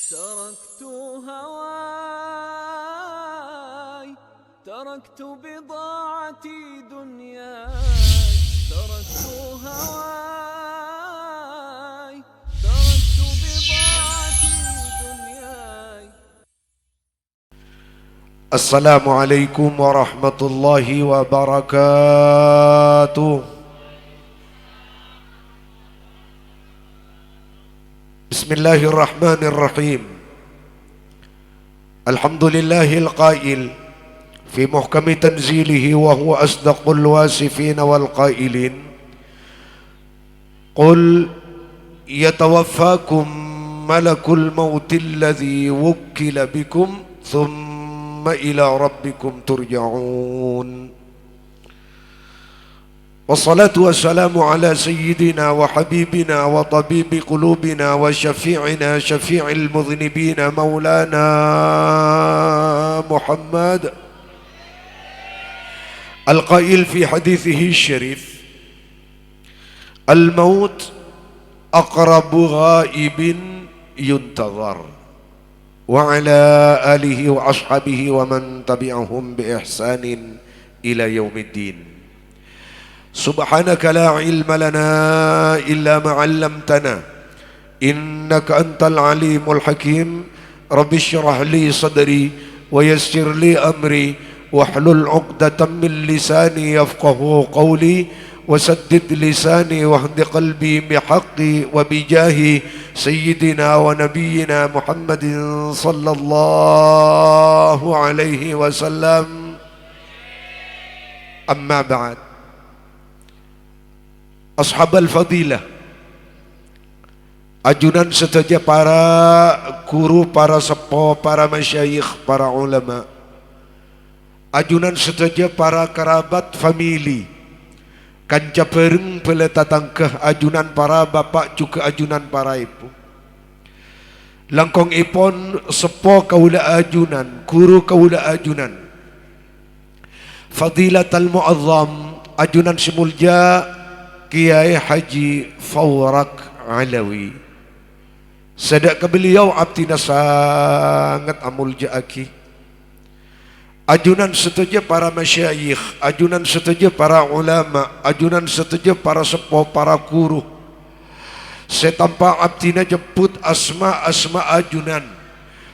تركت هواي، تركت بضاعتي دنياي، تركت هواي، تركت بضاعتي دنياي. السلام عليكم ورحمة الله وبركاته. بسم الله الرحمن الرحيم. الحمد لله القائل في محكم تنزيله وهو أصدق الواصفين والقائلين: قل يتوفاكم ملك الموت الذي وكل بكم ثم إلى ربكم ترجعون. والصلاة والسلام على سيدنا وحبيبنا وطبيب قلوبنا وشفيعنا شفيع المذنبين مولانا محمد القائل في حديثه الشريف: الموت أقرب غائب ينتظر. وعلى آله وأصحابه ومن تبعهم بإحسان إلى يوم الدين. سبحانك لا علم لنا إلا ما علمتنا إنك أنت العليم الحكيم. رب اشرح لي صدري ويسر لي أمري واحلل عقدة من لساني يفقه قولي وسدد لساني واهد قلبي بحق وبجاه سيدنا ونبينا محمد صلى الله عليه وسلم. أما بعد، أصحاب الفضيلة, ajunan setuju para guru, para sepuh, para masyayikh, para ulama, ajunan setuju para kerabat famili, kanca pereng peleta tangkeh, ajunan para bapak juga ajunan para ibu. Langkong ipon sepuh kaula ajunan, guru kaula ajunan, Fadilatul Mu'azzam, ajunan simulja Kiai Haji Fawrak Alawi. Sedek ke beliau abdina sangat amul ja'aki. Ajunan setuju para masyayikh, ajunan setuju para ulama, ajunan setuju para sepuh, para guru. Setanpa abdina jemput asma ajunan.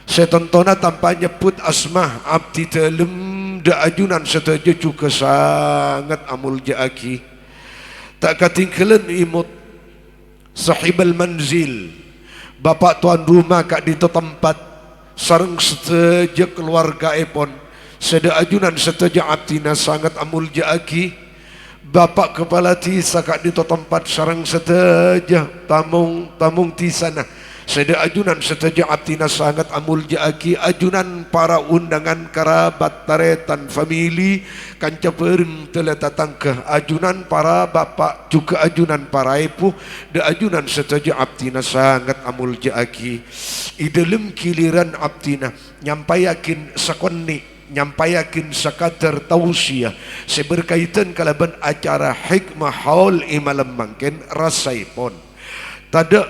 Setentona tanpa nyebut asma abdi telem da ajunan setuju juga sangat amul ja'aki. Tak katinggalan imut sahibal manzil, bapak tuan rumah kak di tempat sareng setuju keluarga epon seda ajunan setuju abdina sangat amul jaaki. Bapak kepala tisa kak di tempat sareng setuju tamung tisana seda ajunan setuju abdina sangat amul jaaki. Ajunan para undangan kerabat taretan famili kanca pereng telah datang ke ajunan para bapak juga ajunan para ibu da ajunan setuju abdina sangat amul jaaki. Idalem kiliran abdina nyampayakin sakonni, nyampayakin sekadar tausiah seberkaitan kalaban acara hikmah haul imalam mangken rasaipon tada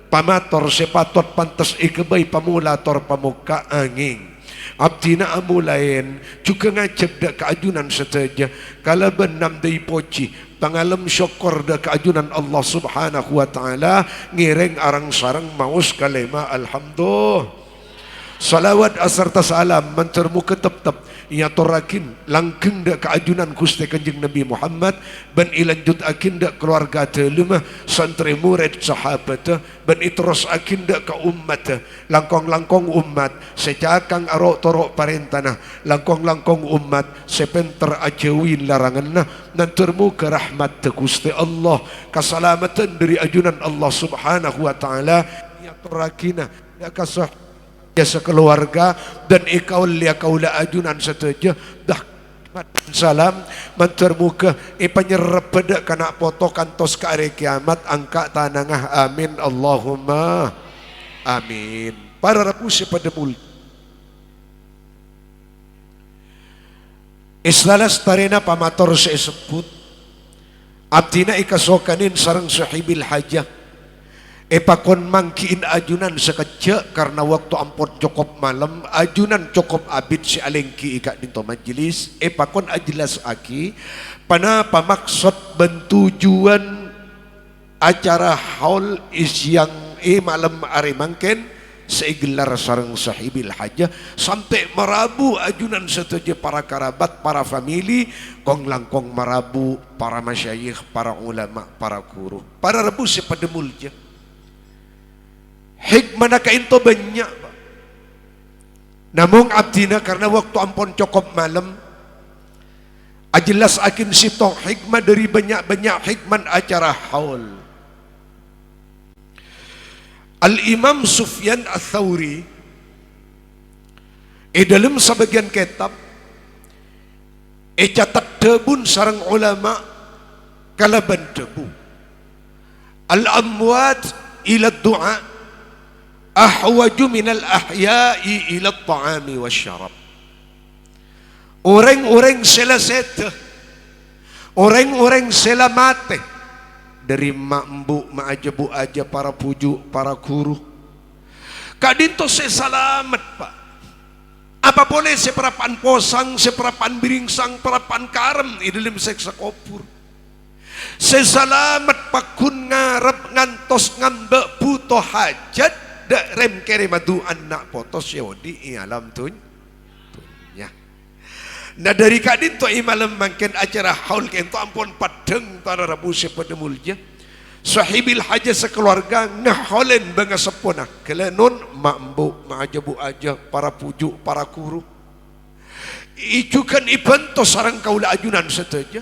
pamator sepatot pantas ikebai pamulator pamuka angin abdina amulain juga ngacep dak keajunan seteja kalaban nam dai poci pangalam syukur dak keajunan Allah Subhanahu wa taala ngireng arang sarang maus kalema alhamdulillah. Salawat asarta salam mentermu ketep-tep ia torakin langkeng dak keajunan Gusti Kanjeng Nabi Muhammad ban ilanjut akin dak keluarga telema santri murid sahabat ban itros akin dak ka ummat langkong-langkong umat secakang arok torok parentana langkong-langkong umat sepenter ajewin laranganna nantermu ke rahmat Gusti Allah keselamatan dari ajunan Allah Subhanahu wa taala ia torakina dak kasah ya sekeluarga dan ikau lia kaula ajunan setuju dah salam mentermuka panyerep pedak kana foto kantos ke hari kiamat angka tanangah amin Allahumma amin. Para rapusi pada mul islalas tarina pamator seisebut abdina ikasokanin sarang sahibil hajah Epakon mangkiin ajunan sekecek karena waktu ampun cukup malam, ajunan cukup abid si alengki ika dinto majelis. Epakon ajelas aki panapa maksud bentujuan acara haul isyang malam ari mangken segelar sareng sahibil hajah sampai merabu ajunan setuju para kerabat, para famili, kong langkong merabu para masyayikh, para ulama, para guru, para rebu sepademul je. Hikmah nak itu banyak, namun abdina karena waktu ampun cukup malam, ajelas akin sitong hikmah dari banyak-banyak hikmah acara haul. Al-Imam Sufyan Ats-Tsauri dalam sebagian kitab catat debun sarang ulama kalaban debu al-amwat ila du'a ahwaju minal ahya'i ila ta'ami wasyarab. Orang-orang selasete, orang-orang selamate dari mak embu, mak aja bu aja, para puju, para guru. Kadinto se salamet pak. Apa boleh seperapan posang, seperapan biringsang, perapan karem di dalam seksa kopur. Sesalamet pakun ngarep ngantos ngambek butuh hajat dak rem kere madu anak potos yodi i alam tunya. Nah dari kadin to imalam mangken acara haul kento ampun padeng para rabu sepademulja sahibil haja sekeluarga ngaholen bangga sepona kelenun mambu maajabu aja para puju para guru ijukan ibanto sarang kaula ajunan seteja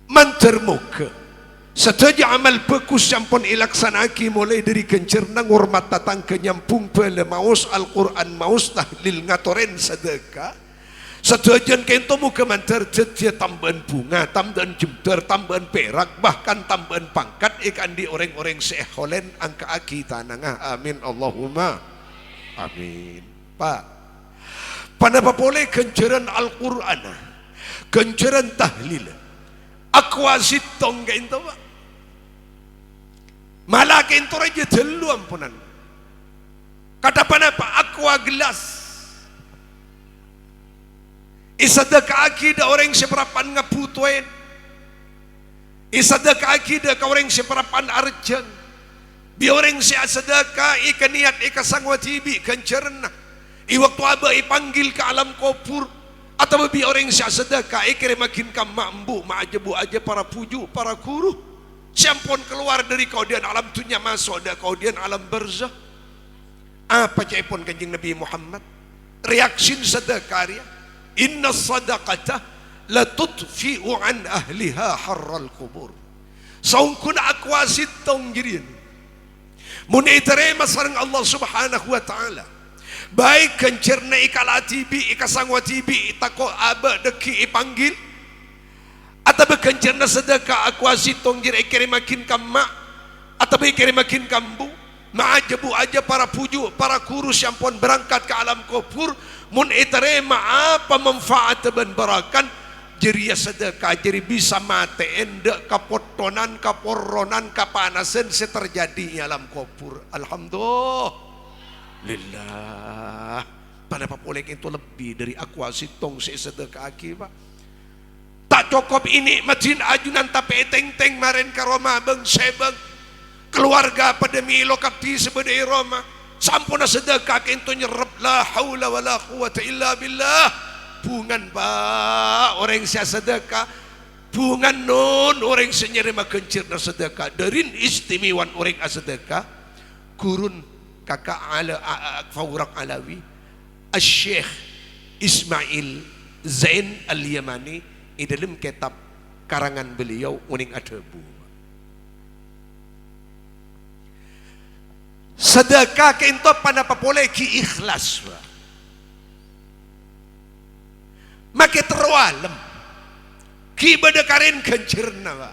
mantermuka seteja amal bagus yang pun ilaksanaki mulai dari kencerna ngurmat tatang kenyampung pele maus Al-Quran maus tahlil ngatoren sedekah setujuan kento muka mantar cetia tambahan bunga tambahan jember tambahan perak bahkan tambahan pangkat ikan di orang-orang seholen angka aki tanangah amin Allahumma amin. Pak panapa boleh kenceran Al-Quran kenceran tahlil akwasit tongga itu pak malah kento raja telu ampunan kata panapa akwa gelas isadaka akidah orang seperapan ngaputuin isadaka akidah ka orang seperapan arjan bi orang seadaka ikan niat ika sangwatibi kencerna i waktu aba ipanggil ke alam kubur atau bi orang seadaka ikire makin kam mambu maajabu aja para puju para guru siampun keluar dari kaudian alam dunia masuk ada kaudian alam barzah. Apa caipun kanjeng Nabi Muhammad reaksi sedekah dia inna sadaqata la tudfi'u an ahliha harral kubur saungkun akwasit tong jirin mun iterema sareng Allah subhanahu wa ta'ala baik kencerna ikalatibi ikasangwatibi itako aba deki ipanggil atau bekencerna sedekah akwasit tong jir ikiri makin kamma atau ikiri makin kambu maajabu aja para puju para kurus yang pun berangkat ke alam kubur mun iterema apa manfaat dan barakan jeria sedekah jadi bisa mate endek kapotonan kaporonan kapanasan seterjadi alam kubur. Alhamdulillah panapa boleh itu lebih dari akwasit tong sedekah akibat tak cukup ini macin ajunan tapi teng-teng maren ke Roma beng sebeng keluarga pada milo kapti sebedai Roma sampuna sedekah kento nyerep la haula wala quwata illa billah bungan ba orang sia sedekah bungan non orang senyerema kencirna sedekah darin istimewan orang sedekah kurun kakak ala Fawrak Alawi Syekh Ismail Zain Al-Yamani di dalam kitab karangan beliau uning adebu sedekah kento panapa boleh ki ikhlas make terwalem ki bedekarin kencirna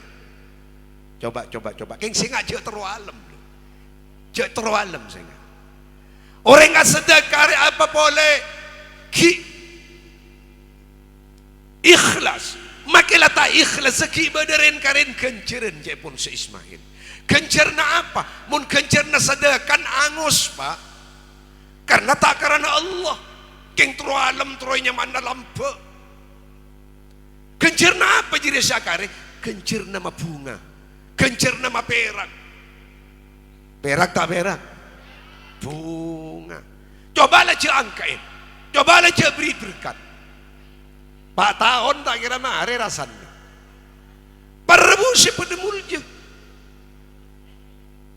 coba keng singa je terwalem singa orang sedekah apa boleh ki ikhlas makilah tak ikhlas seki badarin karin kenceren jepun se Ismail Kencerna apa? Mun kencerna sedekan angus pak. Karena tak karena Allah. Keng tro alam troynya mana lampe. Kencerna apa jadi sakare? Kencerna ma bunga. Kencerna ma perak. Perak tak perak? Bunga. Cobalah je angkain. Cobalah je beri berkat. Pak tahun tak kira mare rasanya. Parrebusi pada mulja.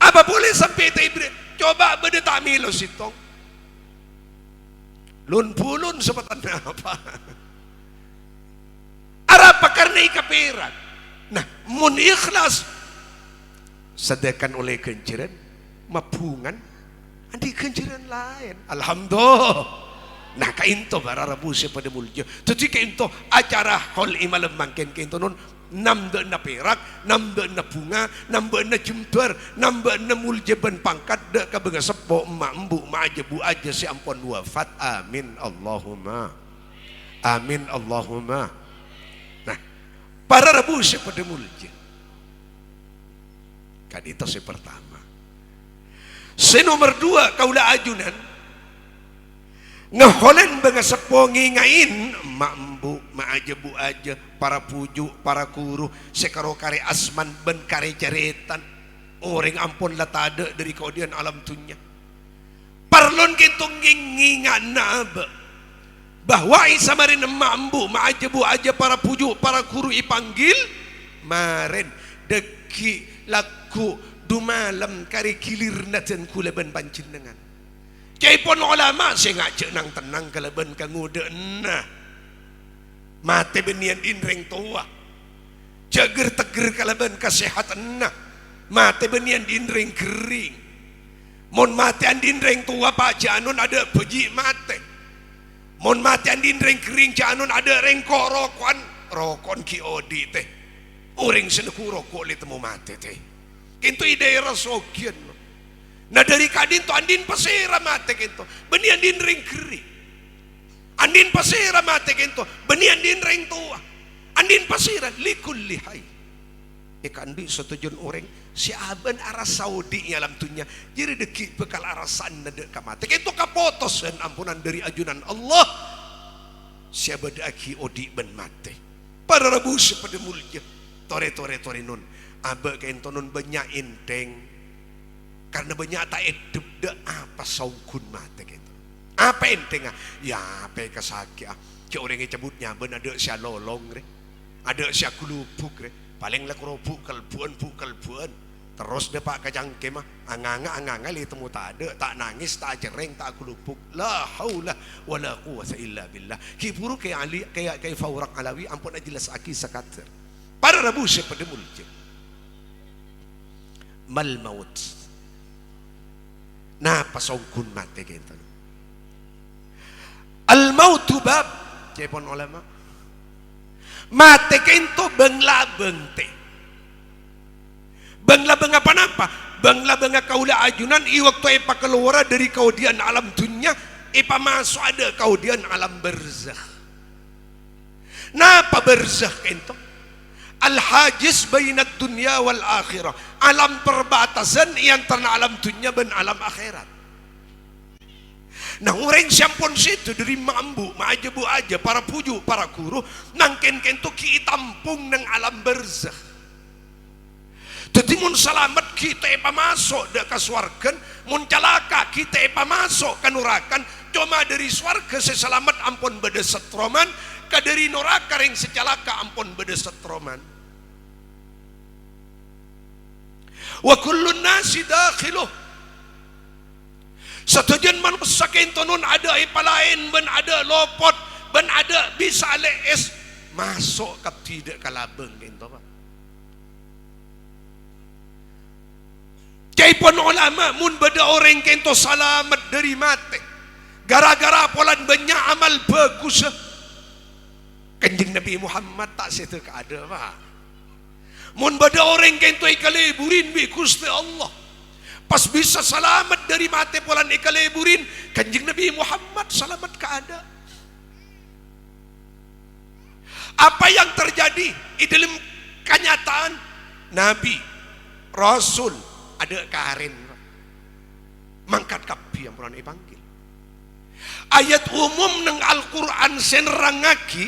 Apa boleh sampai taibret? Coba beda tak milo sitong. Lun pulun sebatan apa? Arapa karena ika perak. Nah, mun ikhlas sedekan oleh kenceran, mapungan, andi kenceran lain. Alhamdulillah. Nah kainto bararabu pada mulja. Tuti kainto acara hol imalam mangken kainto non namda na perak, namda na bunga, namda na jember, namda na mulja ben pangkat dek kabenga sepo emak embu mak aja bu aja si ampun wafat. Amin Allahumma. Amin Allahumma. Nah bararabu pada mulja. Kan itu si pertama. Si nomor dua kaulah ajunan. Ngeholen benga sepo ngingain mak embu mak aja bu aja para puju para kuru sekaro kare asman ben kare ceretan orang ampun latade dari kaudian alam tunya parlon kintung ngingan nabe bahwa isamarin mak embu mak aja bu aja para puju para kuru ipanggil maren deki laku dumalam kare kilir naten kula ben panjenengan. Kaipun ulama saya ngajak nang tenang kalaban kangude nah mate benian inreng tua jager teger kalaban kesehatan nah mate benian inreng kering mon mate andinreng tua pak janun ada beji mate mon mate andinreng kering janun ada rengkok rokon kiodi teh uring seneku rokok li temu mate teh kintu ide rasogian. Nah dari kadin to andin pasera mate kento beni andin ring keri andin pasera mate kento beni andin ring tua andin pasera likulli hai ikan di setujun orang si aben arah Saudi alam tunya jadi deki bekal arasan nade kamate kento kapotos dan ampunan dari ajunan Allah siapa daki odi ben mate para rabu pada mulja tore nun abe kento nun banyak inteng karena banyak tak edep de apa saungkun mate gitu. Apa entengah? Ya apa kasakya. Ke orang yang cabutnya ben ada sia lolong re. Ada sia kulupuk re. Paling lah kerupuk kalbuan. Terus depak kajangke mah anganga li temu tak ada, tak nangis, tak cereng, tak kulupuk. La haula wala quwwata illa billah. Ki buru ke Ali kayak Faurak Alawi ampun jelas aki sakater. Para rabu pada mulja. Mal maut. Nah pasongkun mate gitu. Al mautu bab cepon ulama. Mate kento bengla bengte. Bengla beng apa napa? Bengla beng kaula ajunan i waktu epa keluar dari kaudian alam dunia epa masuk ada kaudian alam barzakh. Napa barzakh kento? Al-hajiz bainat dunia wal akhirah. Alam perbatasan yang antara alam dunia dan alam akhirat. Nah orang siampun situ dari mambu, maajabu aja, para puju, para guru, nangken kento ki tampung nang alam barzakh. Jadi mun selamat kita epa masuk ke swargan, mun calaka kita epa masuk ke nurakan, cuma dari swarga seselamat ampun beda setroman, ke dari neraka ring secalaka ampun beda setroman. Wa kullun nasi dakhiluh. Setujuan manusia kento nun ada ipalain ben ada lopot ben ada bisa lees masuk ke tidak kalabeng kento pak. Kaipun ulama mun beda orang kento selamat dari mati gara-gara polan banyak amal bagus. Kanjeng Nabi Muhammad tak situ ada pak. Mun bada orang kento ikaleburin bi Gusti Allah pas bisa selamat dari mati polan ikaleburin Kanjeng Nabi Muhammad selamat keada. Apa yang terjadi di dalam kenyataan Nabi Rasul ada karen mangkat kapi yang pernah dipanggil. Ayat umum nang Al-Quran senerangaki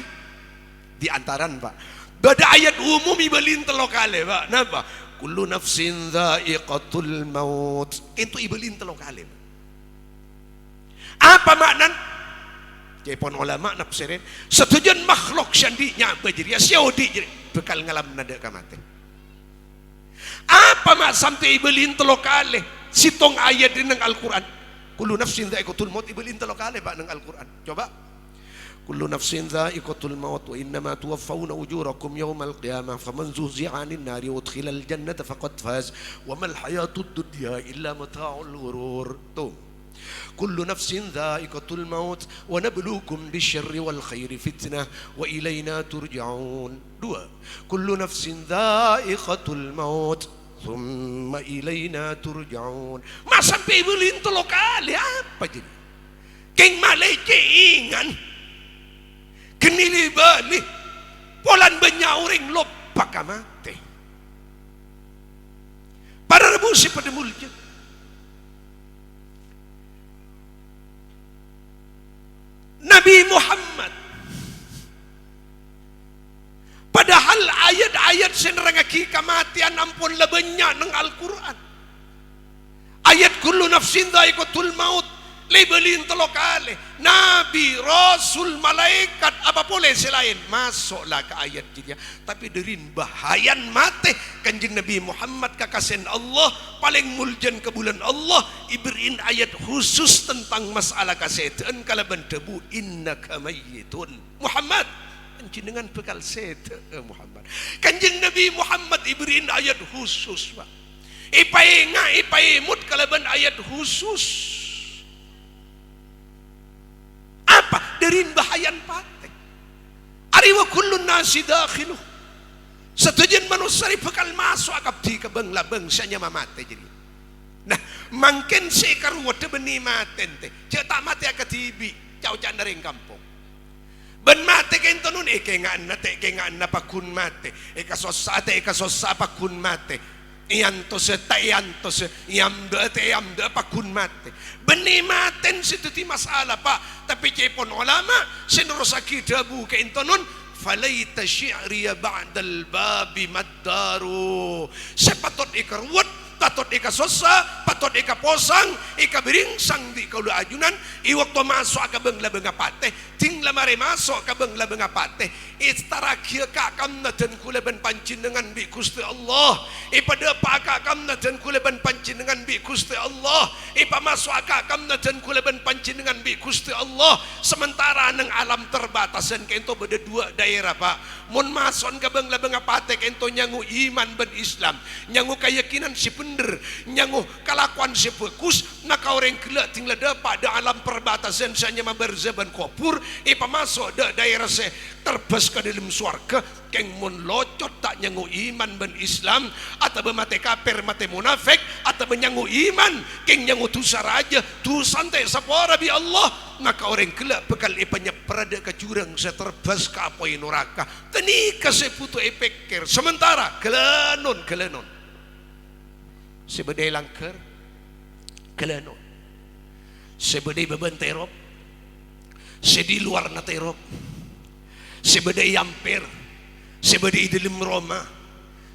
di antaran Pak. Bada ayat umum ibelin telo kali Pak. Napa? Kullu nafsin dha'iqatul maut. Itu ibelin telo kali. Apa makna? Jepon ulama nafsirin setujuan makhluk syandinya bajiri siodi bekal ngalam nada kamate. Apa mak sampai ibelin telo kali sitong ayat di nang Al-Quran. Kullu nafsin dha'iqatul maut ibelin telo kali Pak nang Al-Quran. Coba. Kullu nafsin dha'iqatul maut wa innama tuwaffawna ujurakum yawmal qiyamah faman zuhzi'a 'anil nari wa udkhilal jannata faqad faz wa mal hayatud dunya illa mata'ul ghurur. Tuh. Kullu nafsin dha'iqatul maut wa nabluukum bisyarri wal khairi fitnah wa ilayna turja'un. Dua. Kullu nafsin dha'iqatul maut thumma ilayna turja'un. Mas sampai belin telo kali apa jadi? Keng maleke ingan kenili balik polan benyauring lopak mate para rebusi pada mulja Nabi Muhammad padahal ayat-ayat senerangaki kematian ampun lebenya nang Al-Quran ayat kullu nafsin dha'iqatul maut labelin telo kali Nabi, Rasul, malaikat apa boleh selain masuklah ke ayat dia. Tapi derin bahayan mate kanjeng Nabi Muhammad kakasen Allah paling muljan ke bulan Allah iberin ayat khusus tentang masalah kasetan kalaban debu innaka mayyitun Muhammad dengan bekal sete Muhammad kanjeng Nabi Muhammad iberin ayat khusus Pak ipai mut kalaban ayat khusus apa derin bahayan patek ari wa kullun nasi dakhiluh setujuan manusia bakal masuk akabdi ke bangla bangsanya mamate jadi nah mangken sekaruat beni maten teh cetak mate akatibi cau candaring kampung ben mate kento nun kengan na pakun mate kasosa pakun mate iantos yamda pakun mate beni maten situ ti masalah Pak tapi cepon ulama sinurosaki dabu ke intonon falaita syi'riya ba'dal babi maddaru sepatot ikarwat tatot ika sosa patot ika posang ika beringsang di kaula ajunan iwaktu masuk ka bengla bengapate tingla mare masuk ka bengla bengapate istarakia ka kamna dan kula ben pancinengan bi Gusti Allah ipada pa ka kamna dan kula ben pancinengan bi Gusti Allah ipa masuk ka kamna dan kula ben pancinengan bi Gusti Allah sementara nang alam terbatasan kento beda dua daerah Pak mun masuk ka bengla bengapate kento nyangu iman ben Islam nyangu keyakinan si bener nyangu kelakuan si bagus nak orang kelak tinggal dapat di alam perbatasan sanya mabarzaban kopur ipa masuk da daerah se terbes ke dalam suarga keng mun locot tak nyangu iman ben Islam atau mate kafir mate munafik atau menyangu iman keng nyangu tusa raja tu santai sapora bi Allah maka orang kelak bekal ipanya perada ke jurang seterbes ke apoi neraka tenika seputu epekir sementara kelenon sebedai langker kelenon sebedai beban terop sedi luar na terop sebedai yampir sebedai dalam Roma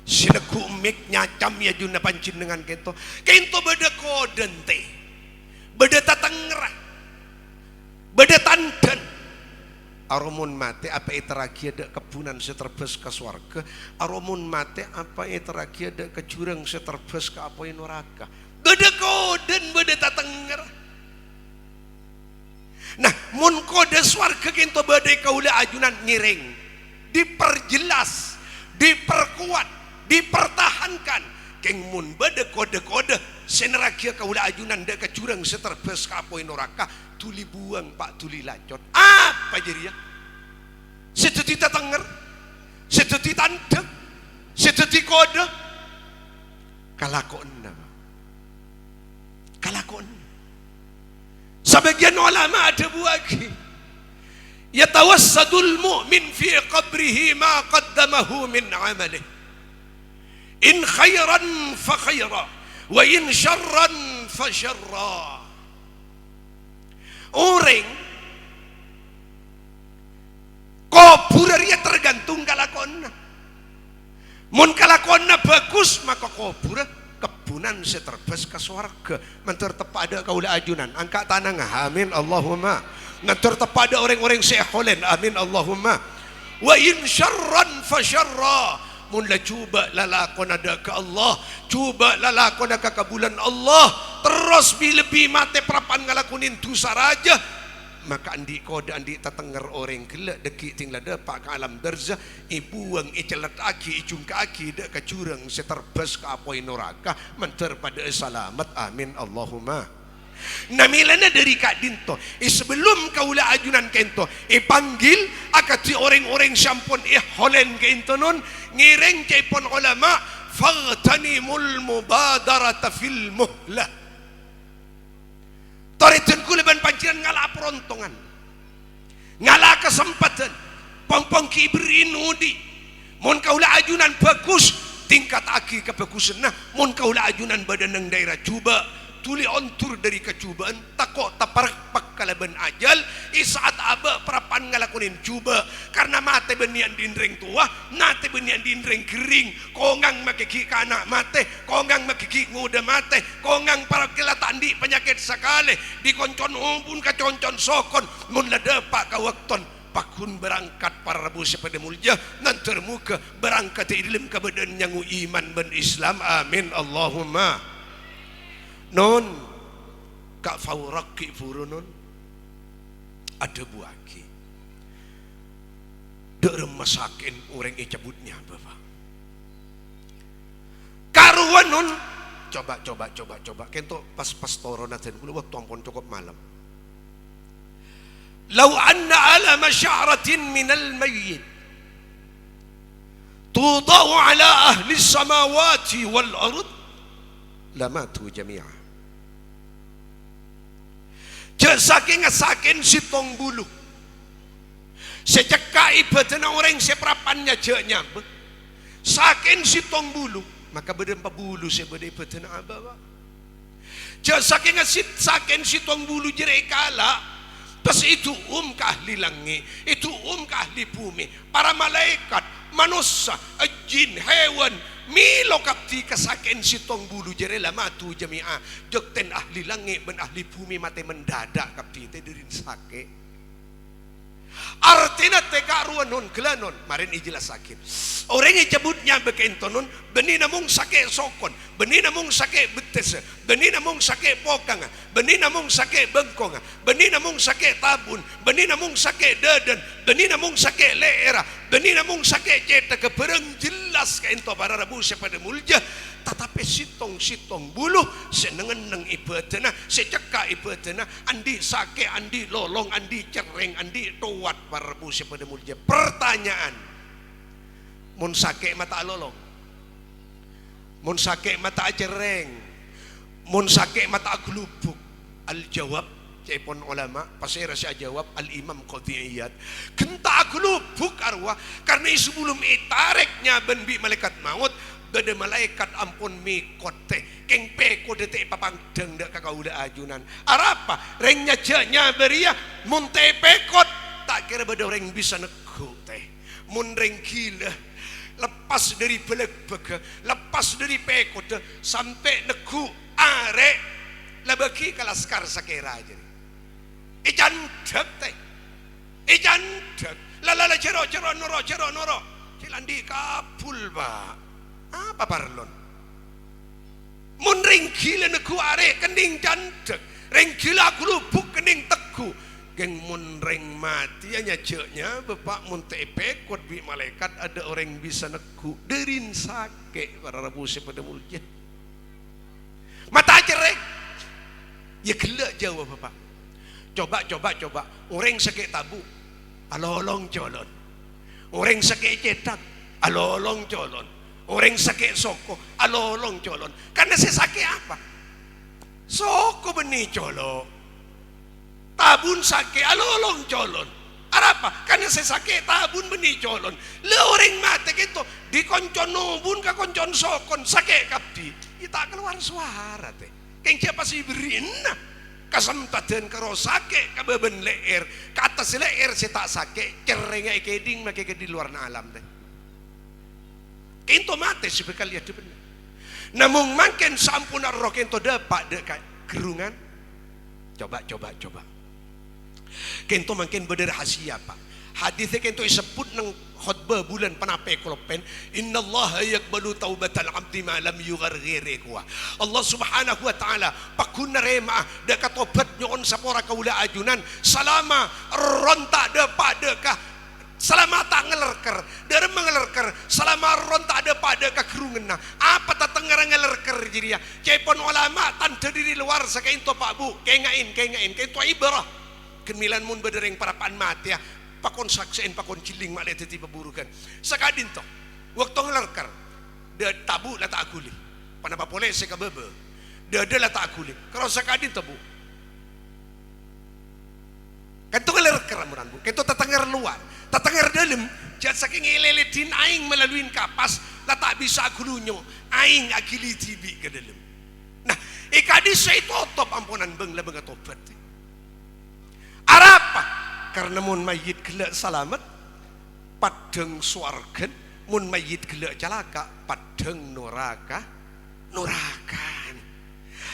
sineku mik nyacam ya juna pancin dengan kento beda koden teh beda tatangerah beda tandan aromun mate apa iterakia ada kebunan seterbes ke swarga aromun mate apa iterakia ada ke jurang seterbes ke apoi neraka beda koden beda tatenger nah mun kode swarga kento badai kaula ajunan ngiring diperjelas diperkuat dipertahankan keng mun beda kode-kode senerakia kaula ajunan da ke jurang seterbes ke apoi neraka tuli buang Pak tuli lacot apa jadi ya setuti tatenger setuti tandek setuti kode kalakon sebagian ulama ada buagi yatawassadul mu'min fi qabrihi ma qaddamahu min amalih In khairan fa khaira, wa in syarran fa syarra. Orang koburia tergantung kalakonna. Mun kalakonna bagus maka kubur kebunan seterbas ke swarga. Mentur tepada kaula ajunan angkat tanang amin Allahumma. Mentur tepada orang-orang seholen amin Allahumma. Wa in syarran fa syarra. Mun la cuba lalakon ada ke Allah, cuba lalakon ada ke kabulan Allah, terus lebih mate prapan ngalakunin dosa raja, maka andi koda andi tatenger orang gelak deki tinggal dapat ke alam barzah, ibu yang icelat aki ijung kaki dak ke jurang seterbas ke apoi neraka menter pada selamat amin Allahumma. Namilana dari Kak Dinto sebelum kaula ajunan kento panggil akati orang-orang sampun holen kento nun ngireng cepon ulama faghtanimul mubadarata fil muhlah taritan kuleban panciran ngala perontongan ngala kesempatan pong-pong kibrin udi mun kaula ajunan bagus tingkat aki kebagusan nah mun kaula ajunan badan ng daerah cuba tuli ontur dari kecubaan takok taparak pakkalaban ajal isaat aba prapan ngalakunin cuba karena mate benian dinreng tua nate benian dinreng kering kongang makiki kana mate kongang makiki nguda mate kongang para kelatan di penyakit sakale di koncon umpun kaconcon sokon mun lada pak kawakton pakun berangkat para rabu sepeda mulja nan termuka berangkat ilim ke badan yang iman ben Islam amin Allahumma. Non kak faurak ki furu non ada buaki dek remasakin orang cabutnya bapak karuan non coba kento pas toro naten kulo waktu ampun cukup malam lau anna ala masyaratin minal mayyit tudau ala ahli samawati wal ard lamatu jami'ah. Saking sitong bulu sejak ibadah orang seprapannya jenya saking sitong bulu maka berdempa bulu sebeda ibadah abah saking sitong bulu jerai kala terus itu kahli langi itu kahli bumi para malaikat manusia jin hewan milo kapti kasaken sitong bulu jere lamatu jami'ah jokten ahli langit ben ahli bumi mate mendadak kapti te dirin sake artina te karuan non gelanon marin ijelas sakit orang yang cabutnya bekentonon beni namung sake sokon beni namung sake betes beni namung sake pokang beni namung sake bengkong beni namung sake tabun beni namung sake dadan beni namung sake leera beni namung sake cetak kepereng jelas kento para rabu sepada mulja tetapi sitong buluh senengen ibadana seceka ibadana andi sake andi lolong andi cereng andi tuat para rabu sepada mulja. Pertanyaan mun sake mata lolong mun sake mata cereng mun sake mata glubuk al jawab cepon ulama pasira sia jawab al imam qadiyat kenta glubuk arwah karena sebelum itareknya ben bi malaikat maut gede malaikat ampun mikote keng peko dete papangdeng dak kakaula ajunan arapa rengnya janya beria mun te pekot tak kira beda orang bisa nego teh mun reng gila lepas dari belek-beke lepas dari pekot sampai nego arek labaki kalaskar sakera aja ijan dek teh ijan dek lalala cero noro cilandi kapul ba apa parlon mun ring gila nego arek kening jandek ring gila aku lubuk kening teguh geng mun ring mati hanya ceknya bapak mun tepe kot bi malaikat ada orang bisa nego derin sake para rabu sepada mulja mata cerek ya gelak jawab bapak coba orang sake tabu alolong colon orang sake cetak alolong colon orang sake soko alolong colon karena saya sake apa soko benih colon tabun sake alolong colon arab Apa? Karena saya sakit tabun beni colon. Le orang mati gitu di koncon nubun ke koncon sokon sakit kapdi. Kita keluar suara teh. Keng siapa sih berin? Kasampatan karo sakit kabeben leer. Kata si leer si tak sakit cerengnya ikeding make ke di luar na alam teh. Kento mati sebekal ya depan. Namun makin sampun arro kento dapat dekat gerungan. Coba. Kento makin berderhasia pak. Hadisnya kento disebut nang khutbah bulan penape kolopen. Inna Allah yakbalu taubatal abdi ma lam yugharghiri kuwa. Allah subhanahu wa ta'ala pakun nerema dekat tobat nyon sapora kaula ajunan selama ronta depa dekah selama tak ngelerker dari mengelerker selama ronta ada pada kekerungan apa tak tengah ngelerker jadi ya cepon ulama tante di luar sakainto pak bu kengain kainto ibarah kemilan mun bedereng para pan mati ya pakon saksen pakon ciling mak lete tiba burukan sakadin to waktu ngelerker de tabu la tak akuli panapa polisi ka bebe de la tak akuli kalau sakadin to bu kan to ngelerker amuran bu kento tetengah luar tatanggar dalam jangan saking ngeleletin aing melalui kapas lah tak bisa gulunyo aing agili tibi ke dalam nah ikadi saya totop ampunan beng lah bengat tobat arapa karena mun mayit gelak salamat padeng suargen mun mayit gelak calaka padeng nurakan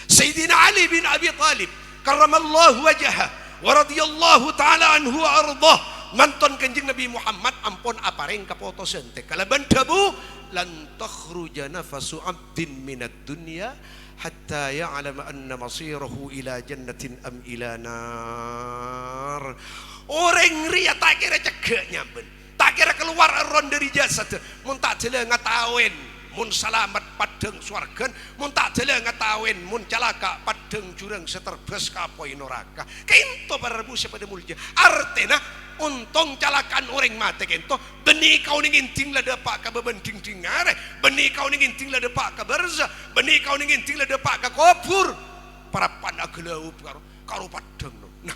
Sayyidina Ali bin Abi Talib karramallahu wajhah wa radhiyallahu ta'ala anhu wa ardhah manton kanjeng Nabi Muhammad ampun apareng kapoto sente kalaban dabu lan takhruja nafasu abdin minad dunya hatta ya'lama anna masirahu ila jannatin am ila nar orang ria tak kira cegeknya ben tak kira keluar ron dari jasad mun tak jele ngatawen mun salamat padeng swargan mun tak jele ngatawen mun calaka padeng jurang seterbes kapoi neraka kento para rebusi pada mulja artena untung calakan orang mati kento benih kau ningin tinggal depak ke beban ding are benih kau ningin tinggal depak ke berza benih kau ningin tinggal depak ke kubur para panaglau karo padeng nah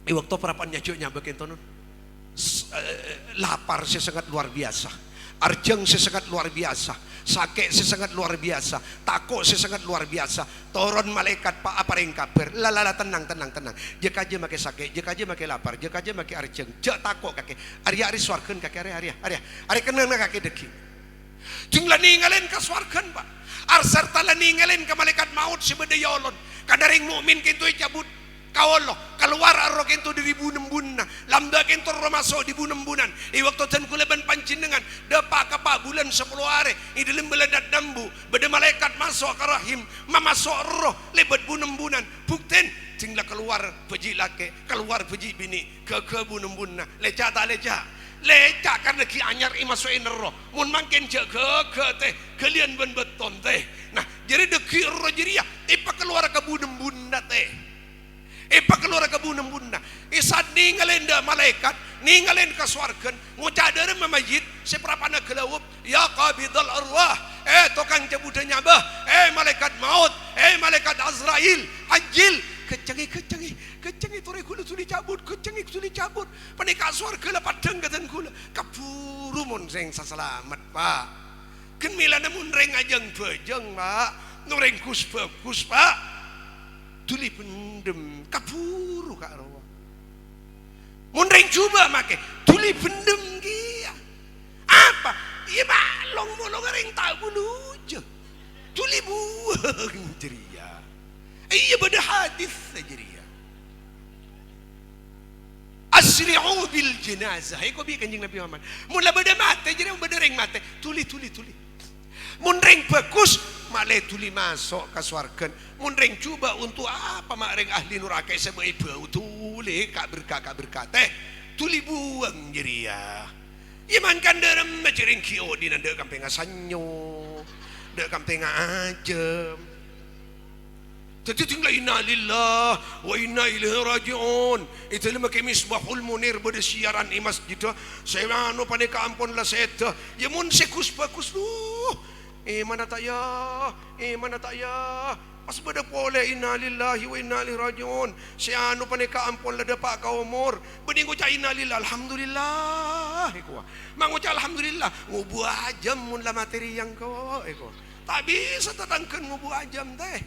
di waktu para panjajoknya begitu nun lapar sangat luar biasa arjeng sangat luar biasa sakit sangat luar biasa takut sangat luar biasa turun malaikat pak apa yang kabar lalala tenang jek aja make sakit jek aja make lapar jek aja make arjeng jek takut kaki ari swargen kaki ari kenana kaki deki jinglah ninggalin ke swargen pak ar serta ninggalin ke malaikat maut sebeda yolon kadaring mukmin kintu cabut kawalo keluar arro kento di ribu nembunna lambda kento romaso di bunembunan i waktu ten kuleban pancinengan depa kapa bulan 10 hari i dalam beledat dambu beda malaikat masuk ke rahim mamasuk roh lebat bunembunan bukten tinggal keluar peji lake keluar peji bini ke bunembunna leca tak leca karena ki anyar i masukin roh mun makin ke teh kalian ben beton teh nah jadi deki roh jadi ya ipa keluar ke bunembunna teh ipa keluar ke bunembunna isad ninggalin da malaikat ninggalin ke swargan ngucadar memayit seprapana gelawup ya qabidal arwah tukang cabutnya bah malaikat maut malaikat Azrail ajil kecengi tore kula suli cabut panika swarga la padeng gaten kula kapuru mun sing sasalamet pak ken milana mun reng ajeng bejeng pak nureng kus pak tuli pendem kapuru kak roh munreng coba make tuli pendem kia apa iya balong molong reng tak buluja tuli buang jeria iya pada hadis jeria asri'u bil jenazah iko bi kanjeng Nabi Muhammad mula pada mate jeria pada reng mate tuli munreng bagus malah tuli masuk ke swargan munreng coba untuk apa mak reng ahli neraka sebagai bau tuli kak berkah teh tuli buang jeria iman kan dalam macereng kio di nanda kampeng asanyo dek kampeng ajem jadi tinggal inna lillah wa inna ilaihi raji'un itu lima ke misbahul munir pada siaran di masjid saya anu paneka ampun lah seta ya mun sekus bagus lu mana tak ya Pas beda pole innalillahi wa inna ilaihi rajiun. Si anu paneka ampun lada pak ka umur. Bening ucap innalillah alhamdulillah iku. Mang ucap alhamdulillah ngubu ajam mun la materi yang kau iku. Tak bisa tetangkeun ngubu ajam teh.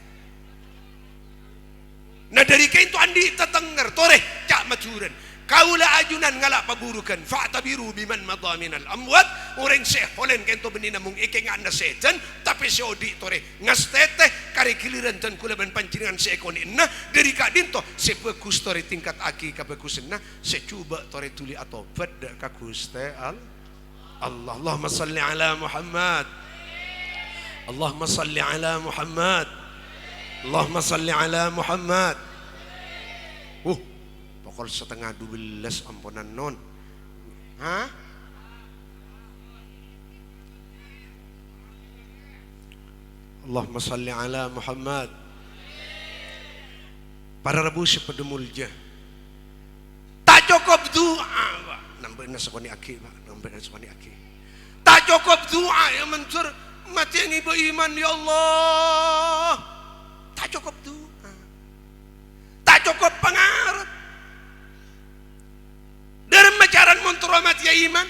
Nah dari kain tu andi tetenger toreh cak macuren. Kaula ajunan ngalak paburukan fa'tabiru biman madha minal amwat urang seholen kento benina mung ikeng anda setan tapi seodi tore ngastete kari giliran dan kula ben pancingan seekonina dari kadinto sepekus tore tingkat aki kabekusna secuba tore tuli atau bad ka Gusti Allah. Allahumma salli ala Muhammad. Allahumma salli ala Muhammad. Allahumma salli ala Muhammad. Pokol setengah 12 ampunan non. Hah? Allahumma salli ala Muhammad. Para rabu sepedemulja. Tak cukup doa, Pak. Nambahna sakoni aki, Pak. Nambahna sakoni aki. Tak cukup doa yang mencur mati yang ibu iman ya Allah. Tak cukup doa. Tak cukup pengarap. Dari macaran mentoramat ya iman,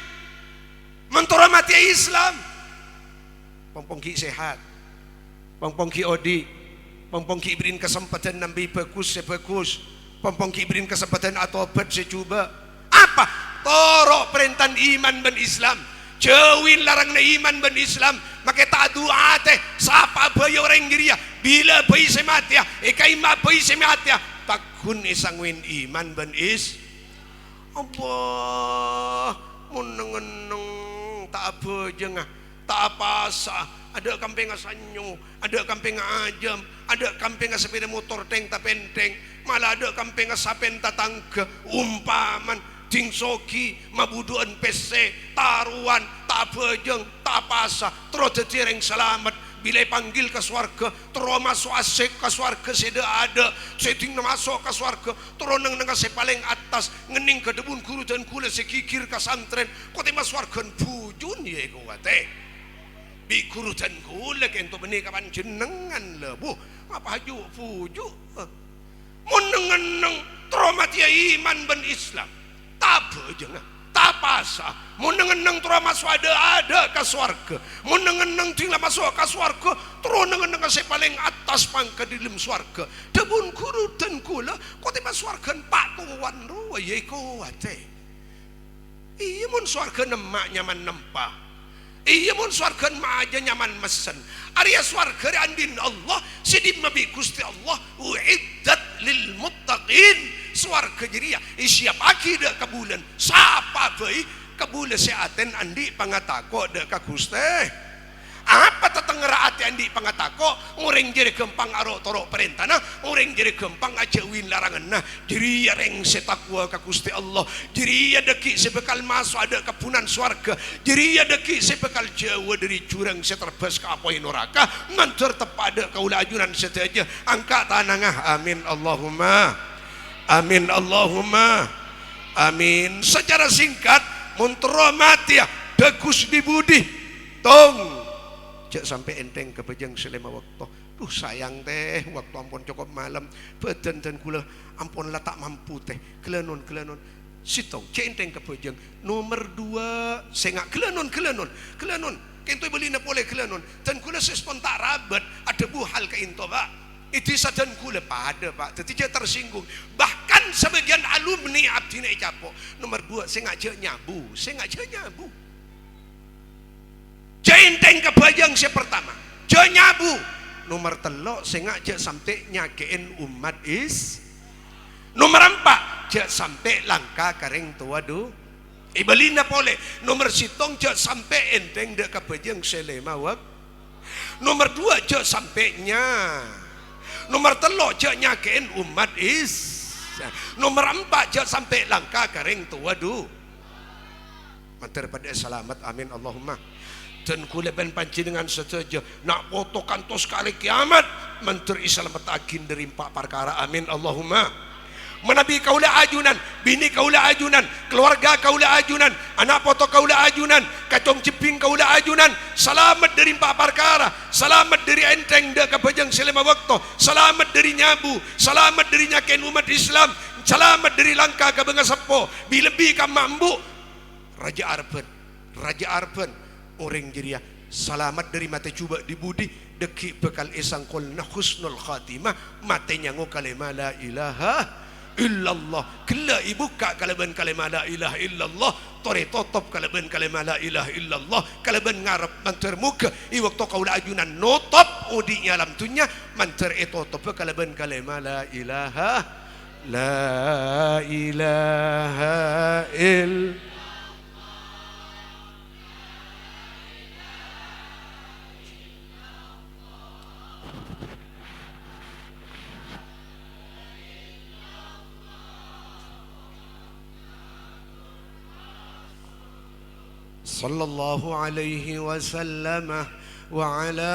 mentoramat ya Islam, pongpongki sehat, pongpongki odi, pongpongki beriin kesempatan nambi bagus sebagus, pongpongki beriin kesempatan atau obat secoba. Apa? Torok perintah iman ben Islam, jauhin larang na iman ben Islam, maka tak doa teh, sapa bayi orang geria, bila bayi sematya, ikai ma bayi sematya, takun isangwin iman ben Allah menengeneng tak apa jengah tak apa sah ada kampeng sanyu ada kampeng ajam ada kampeng sepeda motor teng tak penteng malah ada kampeng sapen tatangga umpaman ding soki mabuduan PC taruan tak apa jeng tak apa sah terus tereng selamat bila panggil ke swarga terus masuk asik ke swarga seda ada setting masuk ke swarga terus nang paling atas ngening ke debun guru dan kula sekikir ke santren kok tema swarga bujun ya kuwate bi guru dan kula kento beni kapan jenengan lebuh apa haju puju mun nang terus mati iman ben Islam tabe jangan tak pasah mun nang terus masuk ada ke swarga mun nang tinggal masuk ke swarga terus nang paling atas pangkat di dalam swarga debun guru dan kula kok tema swarga patuan ruwa ya iku ate iya mun swarga nemak nyaman nempah iya mun swarga mak aja nyaman mesen Arya swarga andin Allah sidim nabi Gusti Allah uiddat lil muttaqin swarga jeria siap akidah ke bulan sapa bayi ke bulan seaten andi pangatako de ka Gusti apa tetengera ati andi pangatako ngureng jadi gempang aro torok perintana ngureng jadi gempang ajawin larangan nah jeria reng setakwa ka Gusti Allah jeria deki sebekal masuk ada kepunan swarga jeria deki sebekal jauh dari jurang seterbas ke apoi neraka ngantur tepada kaula ajunan sedaja angkat tanangah amin Allahumma amin Allahumma amin. Secara singkat muntromatia bagus dibudi tong cek sampai enteng kebejang selama waktu duh sayang teh waktu ampun cukup malam badan dan kula ampun lah tak mampu teh kelenon sitong cek enteng kebejang nomor 2 saya ngak kelenon kento beli na boleh kelenon dan kula sespon tak rabat ada buhal ke into Pak itu sadan kula pada Pak tidak tersinggung bahkan sebagian alumni abdi na icapo nomor 2 saya ngajak nyabu jenteng kebayang saya pertama jangan nyabu nomor 3 saya ngajak sampai nyakein umat nomor 4 jak sampai langka kareng tua do ibalina pole nomor sitong jak sampai enteng dek kebayang selema wak nomor 2 jak sampainya nomor 3 jak nyakein umat nomor 4 jak sampai langka kareng tua do mater pada selamat amin Allahumma dan kuleban panci dengan setuju nak foto kantos kali kiamat menteri selamat agin dari 4 perkara amin Allahumma Menabi kaulah ajunan, bini kaulah ajunan, keluarga kaulah ajunan, anak poto kaulah ajunan, kacong ceping kaulah ajunan. Selamat dari empat perkara, selamat dari enteng dak kapajang selama waktu, selamat dari nyabu, selamat dari nyaken umat Islam, selamat dari langkah ka benga sepo, bilebi ka mambu. Raja Arpen orang jeria selamat dari mata cuba di budi deki bekal esang kolna husnul khatimah matenya ngo kalima la ilaha illallah kela ibuka kalaban kalima la ilaha illallah tore totop kalaban kalima la ilaha illallah kalaban ngarep manter muka i waktu kaula ajunan notop udi alam tunya manter etotop kalaban kalima la ilaha illallah. Sallallahu alaihi wasallam wa ala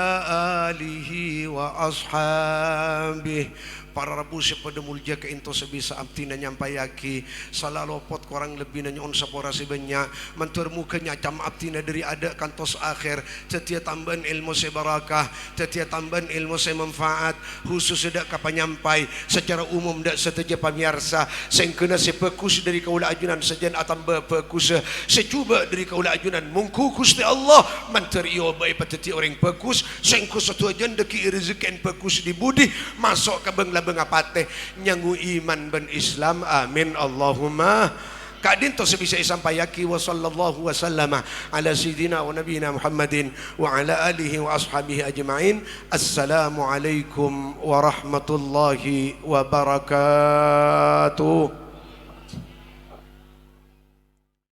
alihi wa ashabihi. Para rabu sepada mulja ke into sebisa abtina nyampayaki salah lopot korang lebih nanya on sapora sebanyak mentur mukanya cam abtina dari ada kantos akhir tetia tambahan ilmu sebarakah tetia tambahan ilmu semanfaat khusus sedak kapanyampai secara umum dak seteja pamiarsa sengkena sepekus dari kaula ajunan sejen atam bepekus secuba dari kaula ajunan mungku Gusti Allah manter iyo bae pateti orang pekus sengku satu ajan deki rezeki pekus di budi masuk ke bangla bengapate nyangu iman ben Islam amin Allahumma kadin to sebisa sampayaki wa sallallahu wasallama ala sayidina wa nabiyina Muhammadin wa ala alihi wa ashabihi ajma'in. Assalamu alaikum warahmatullahi wabarakatuh.